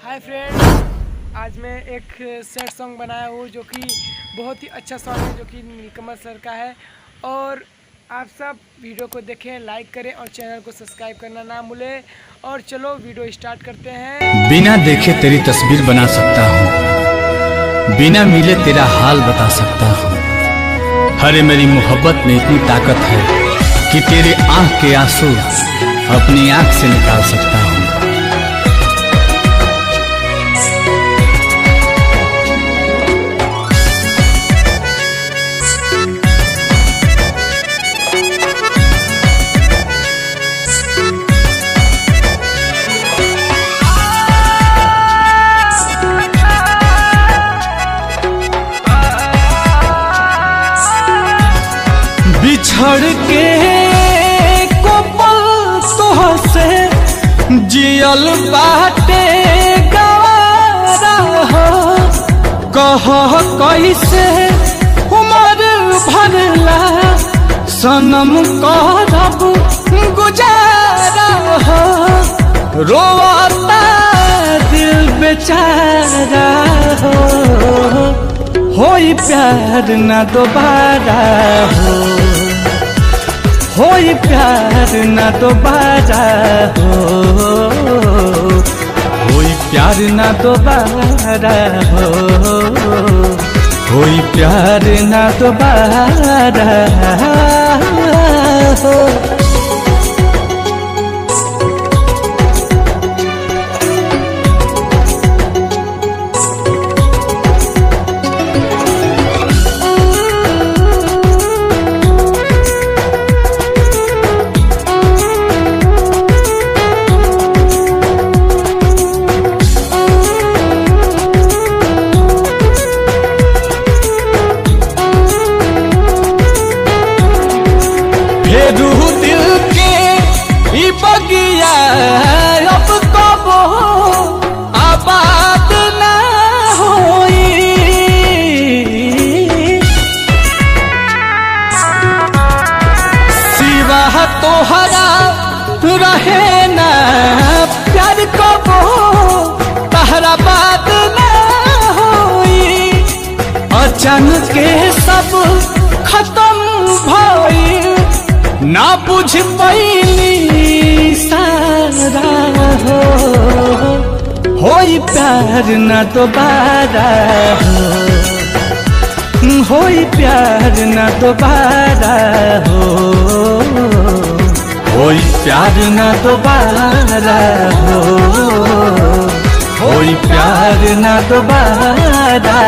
Hi friends, आज मैं एक सैड सॉन्ग बनाया हूँ जो कि बहुत ही अच्छा सॉन्ग है, जो कि नीलकमल सर का है। और आप सब वीडियो को देखें, लाइक करें और चैनल को सब्सक्राइब करना ना भूलें। और चलो वीडियो स्टार्ट करते हैं। बिना देखे तेरी तस्वीर बना सकता हूँ, बिना मिले तेरा हाल बता सकता हूँ। अरे मेरी मोहब्बत में इतनी ताकत है कि तेरे आँख के आंसू अपनी आँख से निकाल सकता हूँ। बिछड़ के को पल तोह से जियल बाटे गवारा हो। कह कैसे उमर भरला सनम करब गुजारा हो। रोता दिल बेचारा होई प्यार न दोबारा होई प्यार न दोबारा होई प्यार न दोबारा होई प्यार न दोबारा दिल के ई बगिया अब कबो आबाद ना होई। सिवा तोहरा रहे ना प्यार कबो तहरा बात ना होई। अचानक के सब खत्म भई ना बुझ पैली सारा होई प्यार न दोबारा होई प्यार न दोबारा होई प्यार न दोबारा होई प्यार न दोबारा